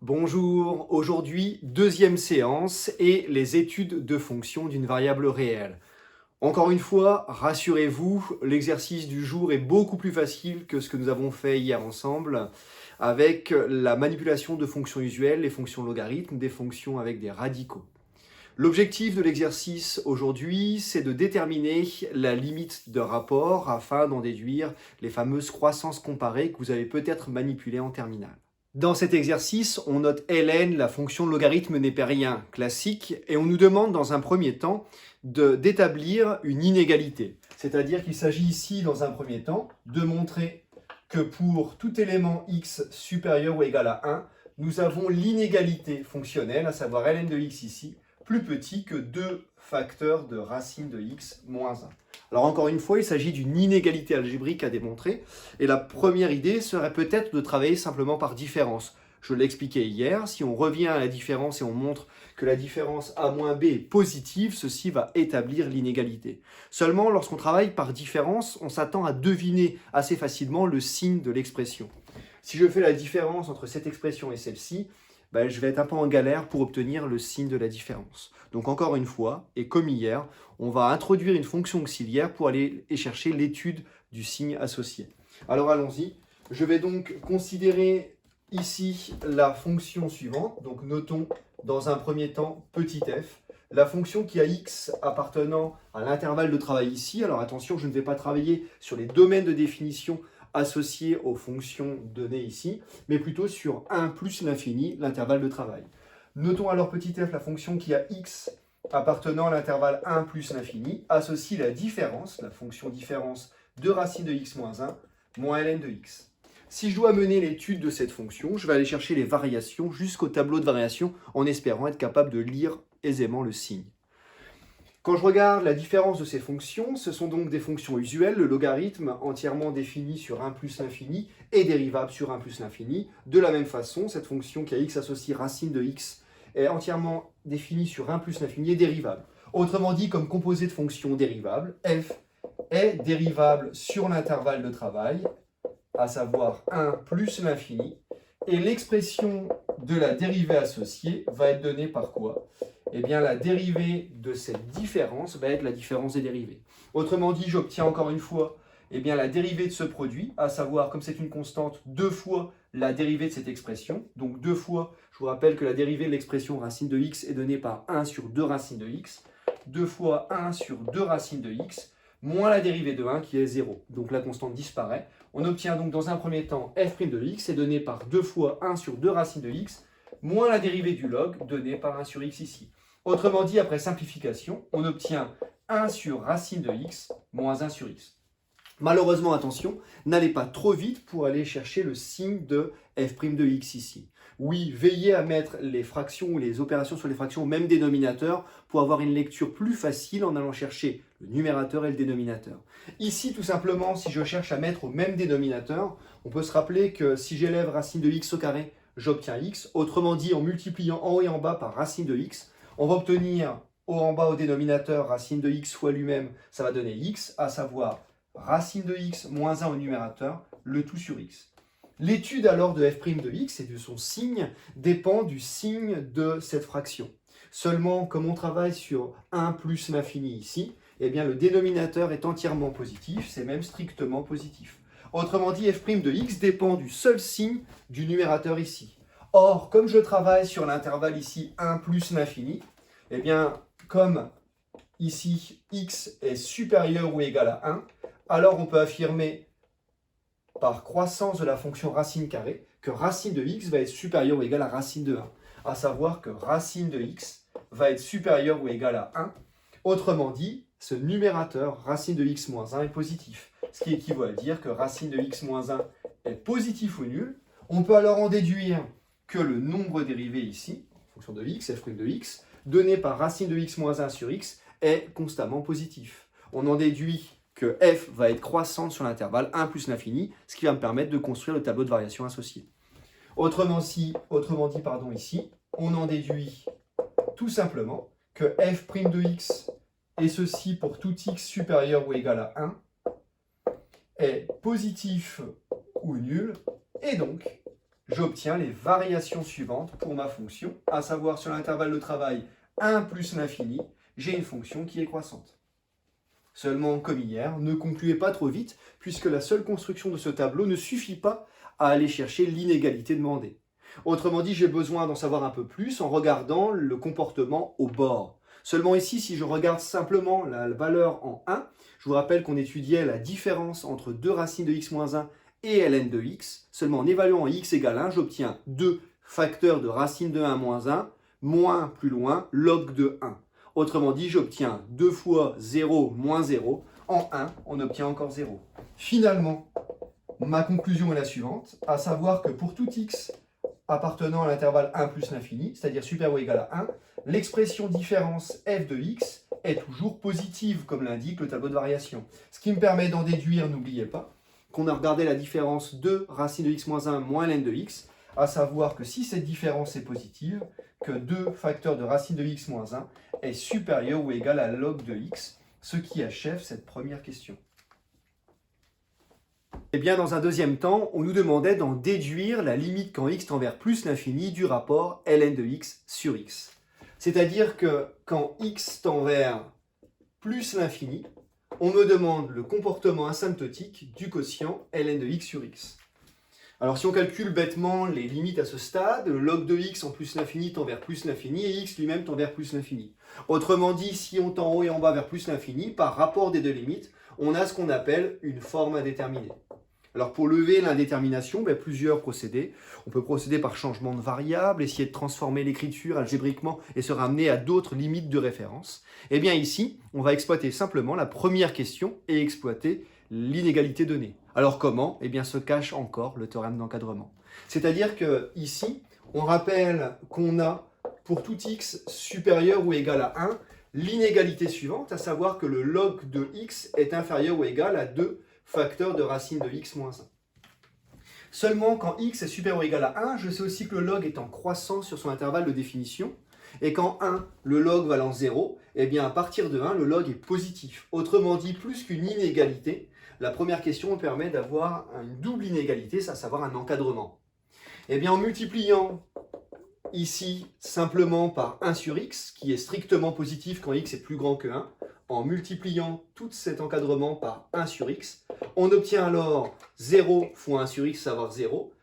Bonjour, aujourd'hui deuxième séance et les études de fonction d'une variable réelle. Encore une fois, rassurez-vous, l'exercice du jour est beaucoup plus facile que ce que nous avons fait hier ensemble avec la manipulation de fonctions usuelles, les fonctions logarithmes, des fonctions avec des radicaux. L'objectif de l'exercice aujourd'hui, c'est de déterminer la limite de rapport afin d'en déduire les fameuses croissances comparées que vous avez peut-être manipulées en terminale. Dans cet exercice, on note ln, la fonction logarithme népérien classique, et on nous demande dans un premier temps d'établir une inégalité. C'est-à-dire qu'il s'agit ici, dans un premier temps, de montrer que pour tout élément x supérieur ou égal à 1, nous avons l'inégalité fonctionnelle, à savoir ln de x ici, plus petit que 2 facteurs de racine de x moins 1. Alors encore une fois, il s'agit d'une inégalité algébrique à démontrer, et la première idée serait peut-être de travailler simplement par différence. Je l'ai expliqué hier, si on revient à la différence et on montre que la différence a moins b est positive, ceci va établir l'inégalité. Seulement, lorsqu'on travaille par différence, on s'attend à deviner assez facilement le signe de l'expression. Si je fais la différence entre cette expression et celle-ci, je vais être un peu en galère pour obtenir le signe de la différence. Donc encore une fois, et comme hier, on va introduire une fonction auxiliaire pour aller chercher l'étude du signe associé. Alors allons-y. Je vais donc considérer ici la fonction suivante. Donc notons dans un premier temps petit f. La fonction qui a x appartenant à l'intervalle de travail ici. Alors attention, je ne vais pas travailler sur les domaines de définition associé aux fonctions données ici, mais plutôt sur 1 plus l'infini, l'intervalle de travail. Notons alors petit f, la fonction qui a x appartenant à l'intervalle 1 plus l'infini, associe la différence, la fonction différence de racine de x moins 1, moins ln de x. Si je dois mener l'étude de cette fonction, je vais aller chercher les variations jusqu'au tableau de variation en espérant être capable de lire aisément le signe. Quand je regarde la différence de ces fonctions, ce sont donc des fonctions usuelles, le logarithme entièrement défini sur 1 plus l'infini est dérivable sur 1 plus l'infini. De la même façon, cette fonction qui a x associée racine de x est entièrement définie sur 1 plus l'infini est dérivable. Autrement dit, comme composé de fonctions dérivables, f est dérivable sur l'intervalle de travail, à savoir 1 plus l'infini, et l'expression de la dérivée associée va être donnée par quoi ? Eh bien, la dérivée de cette différence va être la différence des dérivées. Autrement dit, j'obtiens encore une fois la dérivée de ce produit, à savoir, comme c'est une constante, 2 fois la dérivée de cette expression. Donc 2 fois, je vous rappelle que la dérivée de l'expression racine de x est donnée par 1 sur 2 racines de x. 2 fois 1 sur 2 racines de x, moins la dérivée de 1 qui est 0. Donc la constante disparaît. On obtient donc dans un premier temps f' de x est donné par 2 fois 1 sur 2 racines de x, moins la dérivée du log donnée par 1 sur x ici. Autrement dit, après simplification, on obtient 1 sur racine de x moins 1 sur x. Malheureusement, attention, n'allez pas trop vite pour aller chercher le signe de f' de x ici. Oui, veillez à mettre les fractions ou les opérations sur les fractions au même dénominateur pour avoir une lecture plus facile en allant chercher le numérateur et le dénominateur. Ici, tout simplement, si je cherche à mettre au même dénominateur, on peut se rappeler que si j'élève racine de x au carré, j'obtiens x. Autrement dit, en multipliant en haut et en bas par racine de x, on va obtenir haut en bas au dénominateur racine de x fois lui-même, ça va donner x, à savoir racine de x moins 1 au numérateur, le tout sur x. L'étude alors de f' de x et de son signe dépend du signe de cette fraction. Seulement, comme on travaille sur 1 plus l'infini ici, eh bien le dénominateur est entièrement positif, c'est même strictement positif. Autrement dit, f' de x dépend du seul signe du numérateur ici. Or, comme je travaille sur l'intervalle ici 1 plus l'infini, eh bien, comme ici x est supérieur ou égal à 1, alors on peut affirmer par croissance de la fonction racine carrée que racine de x va être supérieur ou égal à racine de 1. À savoir que racine de x va être supérieur ou égal à 1. Autrement dit, ce numérateur racine de x moins 1 est positif. Ce qui équivaut à dire que racine de x moins 1 est positif ou nul. On peut alors en déduire que le nombre dérivé ici, fonction de x, f' de x, donné par racine de x moins 1 sur x, est constamment positif. On en déduit que f va être croissante sur l'intervalle 1 plus l'infini, ce qui va me permettre de construire le tableau de variation associé. Autrement dit, ici, on en déduit tout simplement que f' de x, et ceci pour tout x supérieur ou égal à 1, est positif ou nul, et donc j'obtiens les variations suivantes pour ma fonction, à savoir sur l'intervalle de travail 1 plus l'infini, j'ai une fonction qui est croissante. Seulement, comme hier, ne concluez pas trop vite, puisque la seule construction de ce tableau ne suffit pas à aller chercher l'inégalité demandée. Autrement dit, j'ai besoin d'en savoir un peu plus en regardant le comportement au bord. Seulement ici, si je regarde simplement la valeur en 1, je vous rappelle qu'on étudiait la différence entre 2 racines de x moins 1 et ln de x. Seulement en évaluant x égale 1, j'obtiens 2 facteurs de racine de 1 moins 1, moins plus loin, log de 1. Autrement dit, j'obtiens 2 fois 0 moins 0. En 1, on obtient encore 0. Finalement, ma conclusion est la suivante, à savoir que pour tout x appartenant à l'intervalle 1 plus l'infini, c'est-à-dire supérieur ou égal à 1, l'expression différence f de x est toujours positive, comme l'indique le tableau de variation. Ce qui me permet d'en déduire, n'oubliez pas, qu'on a regardé la différence de racine de x moins 1 moins ln de x, à savoir que si cette différence est positive, que 2 facteurs de racine de x moins 1 est supérieur ou égal à log de x, ce qui achève cette première question. Eh bien, dans un deuxième temps, on nous demandait d'en déduire la limite quand x tend vers plus l'infini du rapport ln de x sur x. C'est-à-dire que quand x tend vers plus l'infini, on me demande le comportement asymptotique du quotient ln de x sur x. Alors si on calcule bêtement les limites à ce stade, le log de x en plus l'infini tend vers plus l'infini et x lui-même tend vers plus l'infini. Autrement dit, si on tend en haut et en bas vers plus l'infini, par rapport des deux limites, on a ce qu'on appelle une forme indéterminée. Alors pour lever l'indétermination, plusieurs procédés. On peut procéder par changement de variable, essayer de transformer l'écriture algébriquement et se ramener à d'autres limites de référence. Et bien ici, on va exploiter simplement la première question et exploiter l'inégalité donnée. Alors comment? Eh bien se cache encore le théorème d'encadrement. C'est-à-dire que ici, on rappelle qu'on a pour tout x supérieur ou égal à 1, l'inégalité suivante, à savoir que le log de x est inférieur ou égal à 2 facteurs de racine de x moins 1. Seulement quand x est supérieur ou égal à 1, je sais aussi que le log est en croissance sur son intervalle de définition, et quand 1, le log valant 0, eh bien à partir de 1, le log est positif. Autrement dit, plus qu'une inégalité, la première question me permet d'avoir une double inégalité, c'est à savoir un encadrement. Eh bien en multipliant ici simplement par 1 sur x, qui est strictement positif quand x est plus grand que 1, en multipliant tout cet encadrement par 1 sur x, on obtient alors 0 fois 1 sur x, à savoir 0,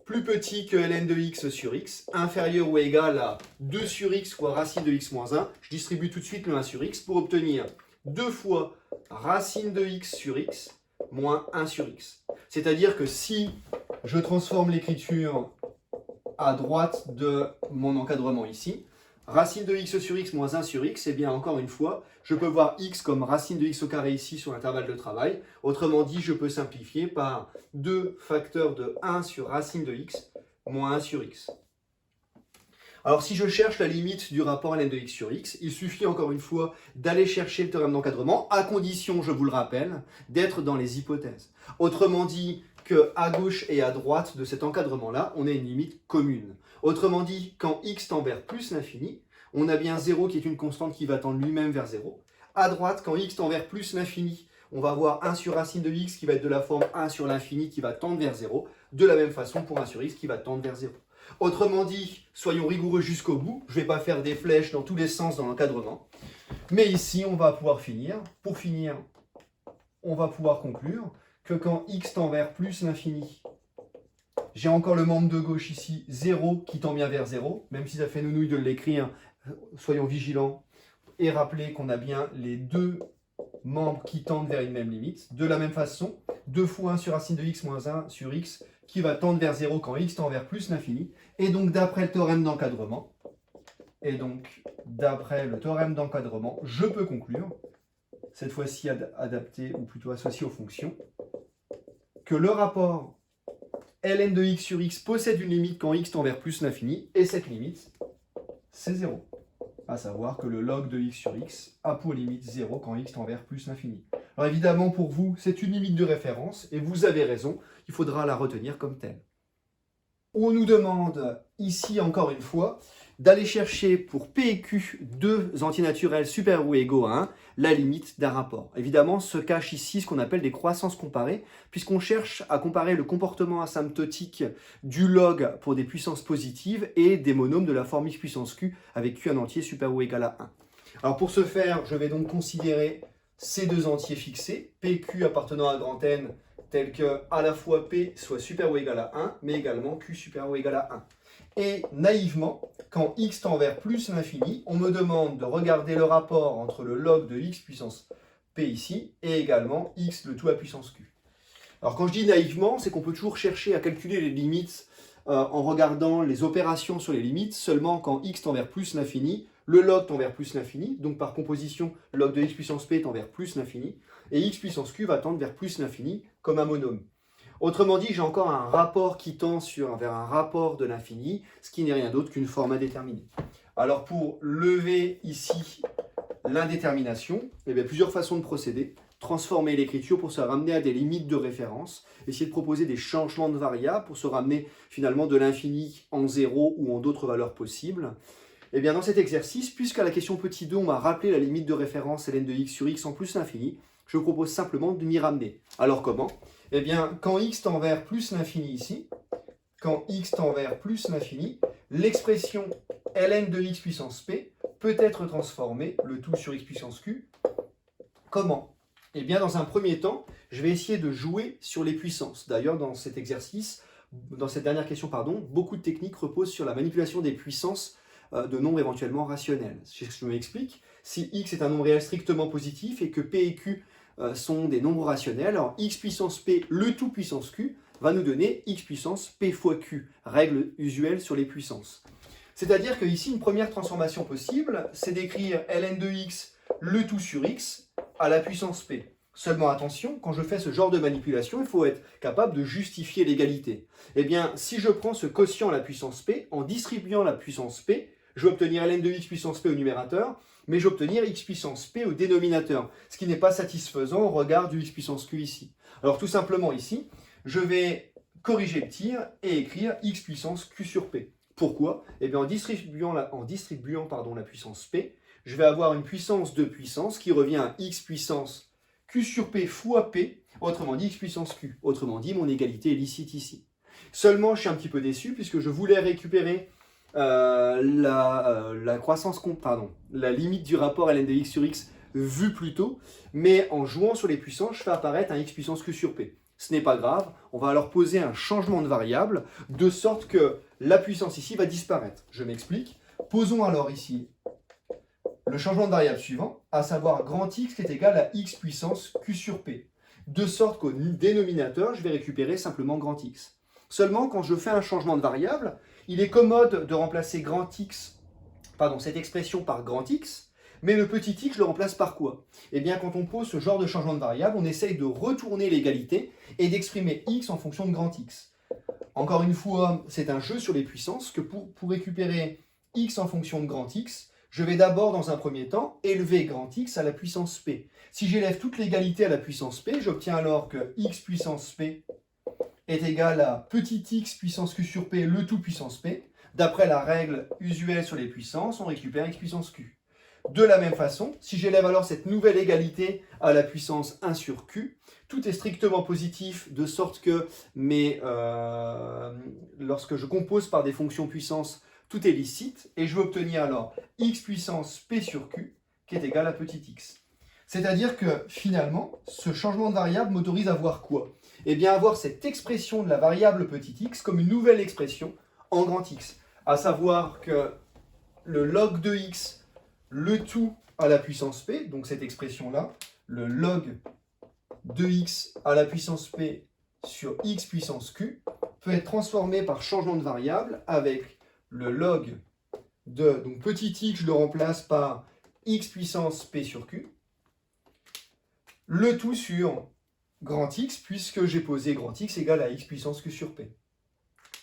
plus petit que ln de x sur x, inférieur ou égal à 2 sur x fois racine de x moins 1. Je distribue tout de suite le 1 sur x pour obtenir 2 fois racine de x sur x moins 1 sur x. C'est-à-dire que si je transforme l'écriture à droite de mon encadrement ici, racine de x sur x moins 1 sur x, et bien encore une fois, je peux voir x comme racine de x au carré ici sur l'intervalle de travail. Autrement dit, je peux simplifier par 2 facteurs de 1 sur racine de x moins 1 sur x. Alors si je cherche la limite du rapport ln de x sur x, il suffit encore une fois d'aller chercher le théorème d'encadrement, à condition, je vous le rappelle, d'être dans les hypothèses. Autrement dit, qu'à gauche et à droite de cet encadrement-là, on a une limite commune. Autrement dit, quand x tend vers plus l'infini, on a bien 0 qui est une constante qui va tendre lui-même vers 0. À droite, quand x tend vers plus l'infini, on va avoir 1 sur racine de x qui va être de la forme 1 sur l'infini qui va tendre vers 0. De la même façon pour 1 sur x qui va tendre vers 0. Autrement dit, soyons rigoureux jusqu'au bout. Je ne vais pas faire des flèches dans tous les sens dans l'encadrement. Mais ici, on va pouvoir finir. Pour finir, on va pouvoir conclure que quand x tend vers plus l'infini, j'ai encore le membre de gauche ici, 0, qui tend bien vers 0, même si ça fait nounouille de l'écrire, soyons vigilants, et rappelez qu'on a bien les deux membres qui tendent vers une même limite. De la même façon, 2 fois 1 sur racine de x moins 1 sur x, qui va tendre vers 0 quand x tend vers plus l'infini. Et donc, d'après le théorème d'encadrement, je peux conclure, cette fois-ci adapté, ou plutôt associé aux fonctions, que le rapport ln de x sur x possède une limite quand x tend vers plus l'infini, et cette limite, c'est 0. À savoir que le log de x sur x a pour limite 0 quand x tend vers plus l'infini. Alors évidemment, pour vous, c'est une limite de référence, et vous avez raison, il faudra la retenir comme telle. On nous demande ici, encore une fois, d'aller chercher pour P et Q deux entiers naturels supérieurs ou égaux à 1, la limite d'un rapport. Évidemment, se cache ici ce qu'on appelle des croissances comparées, puisqu'on cherche à comparer le comportement asymptotique du log pour des puissances positives et des monômes de la forme x puissance q avec q un entier supérieur ou égal à 1. Alors pour ce faire, je vais donc considérer ces deux entiers fixés, P et Q appartenant à grand N, tel que à la fois P soit supérieur ou égal à 1, mais également Q supérieur ou égal à 1. Et naïvement, quand x tend vers plus l'infini, on me demande de regarder le rapport entre le log de x puissance p ici et également x le tout à puissance q. Alors quand je dis naïvement, c'est qu'on peut toujours chercher à calculer les limites en regardant les opérations sur les limites, seulement quand x tend vers plus l'infini, le log tend vers plus l'infini, donc par composition, log de x puissance p tend vers plus l'infini, et x puissance q va tendre vers plus l'infini comme un monôme. Autrement dit, j'ai encore un rapport qui tend vers un rapport de l'infini, ce qui n'est rien d'autre qu'une forme indéterminée. Alors pour lever ici l'indétermination, il y a plusieurs façons de procéder. Transformer l'écriture pour se ramener à des limites de référence, essayer de proposer des changements de variables pour se ramener finalement de l'infini en 0 ou en d'autres valeurs possibles. Et bien dans cet exercice, puisqu'à la question petit 2, on m'a rappelé la limite de référence ln de x sur x en plus l'infini, je vous propose simplement de m'y ramener. Alors comment? Eh bien, quand x tend vers plus l'infini ici, quand x tend vers plus l'infini, l'expression ln de x puissance p peut être transformée, le tout sur x puissance q. Comment? Eh bien, dans un premier temps, je vais essayer de jouer sur les puissances. D'ailleurs, dans cet exercice, dans cette dernière question, beaucoup de techniques reposent sur la manipulation des puissances de nombres éventuellement rationnels. Je m'explique. Si x est un nombre réel strictement positif et que p et q sont des nombres rationnels, alors x puissance p, le tout puissance q, va nous donner x puissance p fois q, règle usuelle sur les puissances. C'est-à-dire qu'ici, une première transformation possible, c'est d'écrire ln de x, le tout sur x, à la puissance p. Seulement attention, quand je fais ce genre de manipulation, il faut être capable de justifier l'égalité. Eh bien, si je prends ce quotient à la puissance p, en distribuant la puissance p, je vais obtenir ln de x puissance p au numérateur, mais je vais obtenir x puissance p au dénominateur, ce qui n'est pas satisfaisant au regard du x puissance q ici. Alors tout simplement ici, je vais corriger le tir et écrire x puissance q sur p. Pourquoi? Eh bien en distribuant la puissance p, je vais avoir une puissance de puissance qui revient à x puissance q sur p fois p, autrement dit x puissance q. Autrement dit, mon égalité est licite ici. Seulement, je suis un petit peu déçu puisque je voulais récupérer la limite du rapport ln de x sur x vue plus tôt, mais en jouant sur les puissances, je fais apparaître un x puissance q sur p. Ce n'est pas grave, on va alors poser un changement de variable, de sorte que la puissance ici va disparaître. Je m'explique. Posons alors ici le changement de variable suivant, à savoir grand x qui est égal à x puissance q sur p. De sorte qu'au dénominateur, je vais récupérer simplement grand x. Seulement, quand je fais un changement de variable, il est commode de remplacer cette expression par grand x, mais le petit x, je le remplace par quoi? Eh bien, quand on pose ce genre de changement de variable, on essaye de retourner l'égalité et d'exprimer x en fonction de grand x. Encore une fois, c'est un jeu sur les puissances que pour récupérer x en fonction de grand x, je vais d'abord, dans un premier temps, élever grand x à la puissance p. Si j'élève toute l'égalité à la puissance p, j'obtiens alors que x puissance p est égal à petit x puissance q sur p, le tout puissance p. D'après la règle usuelle sur les puissances, on récupère x puissance q. De la même façon, si j'élève alors cette nouvelle égalité à la puissance 1 sur q, tout est strictement positif, de sorte que lorsque je compose par des fonctions puissance, tout est licite, et je vais obtenir alors x puissance p sur q, qui est égal à petit x. C'est-à-dire que finalement, ce changement de variable m'autorise à voir quoi? Eh bien, avoir cette expression de la variable petit x comme une nouvelle expression en grand x. À savoir que le log de x, le tout à la puissance p, donc cette expression-là, le log de x à la puissance p sur x puissance q, peut être transformé par changement de variable avec le log de, donc petit x, je le remplace par x puissance p sur q, le tout sur grand x, puisque j'ai posé grand x égale à x puissance q sur p.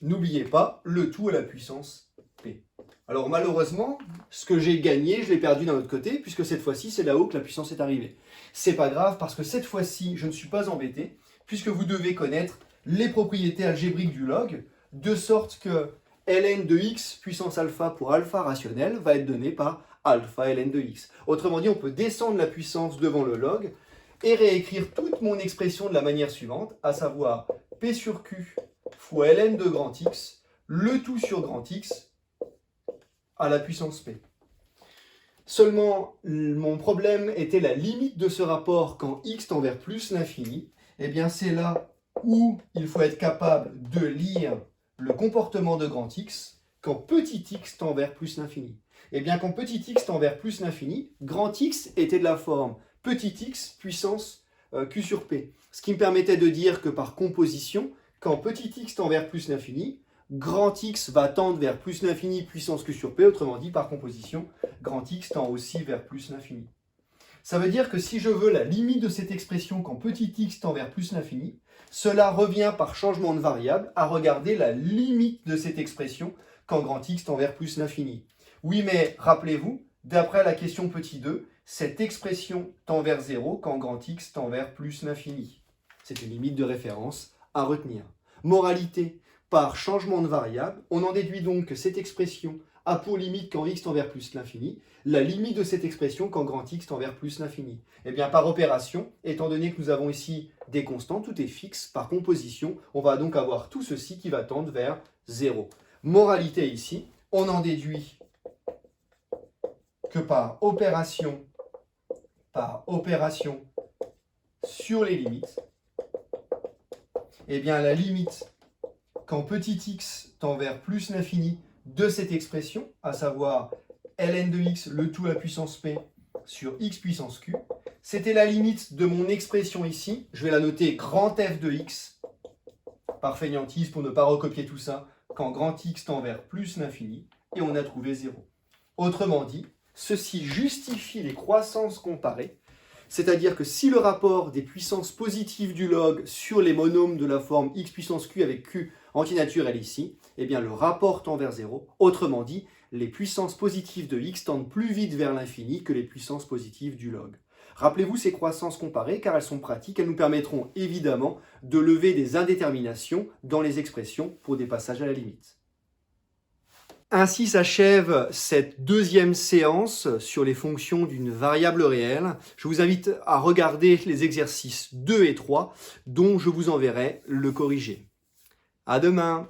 N'oubliez pas, le tout à la puissance p. Alors malheureusement, ce que j'ai gagné, je l'ai perdu d'un autre côté, puisque cette fois-ci, c'est là-haut que la puissance est arrivée. C'est pas grave, parce que cette fois-ci, je ne suis pas embêté, puisque vous devez connaître les propriétés algébriques du log. de sorte que ln de x puissance alpha pour alpha rationnel va être donné par alpha ln de x. Autrement dit, on peut descendre la puissance devant le log et réécrire toute mon expression de la manière suivante, à savoir p sur q fois ln de grand x, le tout sur grand x à la puissance p. Seulement, mon problème était la limite de ce rapport quand x tend vers plus l'infini. Eh bien, c'est là où il faut être capable de lire le comportement de grand x quand petit x tend vers plus l'infini. Eh bien, quand petit x tend vers plus l'infini, grand x était de la forme petit x puissance q sur p. Ce qui me permettait de dire que par composition, quand petit x tend vers plus l'infini, grand x va tendre vers plus l'infini puissance q sur p, autrement dit, par composition, grand x tend aussi vers plus l'infini. Ça veut dire que si je veux la limite de cette expression quand petit x tend vers plus l'infini, cela revient par changement de variable à regarder la limite de cette expression quand grand x tend vers plus l'infini. Oui, mais rappelez-vous, d'après la question petit 2, cette expression tend vers 0 quand grand x tend vers plus l'infini. C'est une limite de référence à retenir. Moralité, par changement de variable, on en déduit donc que cette expression a pour limite quand x tend vers plus l'infini, la limite de cette expression quand grand x tend vers plus l'infini. Eh bien, par opération, étant donné que nous avons ici des constantes, tout est fixe, par composition, on va donc avoir tout ceci qui va tendre vers 0. Moralité ici, on en déduit que par opération sur les limites, eh bien la limite quand petit x tend vers plus l'infini de cette expression, à savoir ln de x, le tout à la puissance p, sur x puissance q, c'était la limite de mon expression ici. Je vais la noter grand f de x, par fainéantise pour ne pas recopier tout ça, quand grand x tend vers plus l'infini, et on a trouvé 0. Autrement dit, ceci justifie les croissances comparées, c'est-à-dire que si le rapport des puissances positives du log sur les monômes de la forme x puissance q avec q antinaturel ici, eh bien le rapport tend vers 0. Autrement dit, les puissances positives de x tendent plus vite vers l'infini que les puissances positives du log. Rappelez-vous ces croissances comparées car elles sont pratiques, elles nous permettront évidemment de lever des indéterminations dans les expressions pour des passages à la limite. Ainsi s'achève cette deuxième séance sur les fonctions d'une variable réelle. Je vous invite à regarder les exercices 2 et 3 dont je vous enverrai le corrigé. À demain!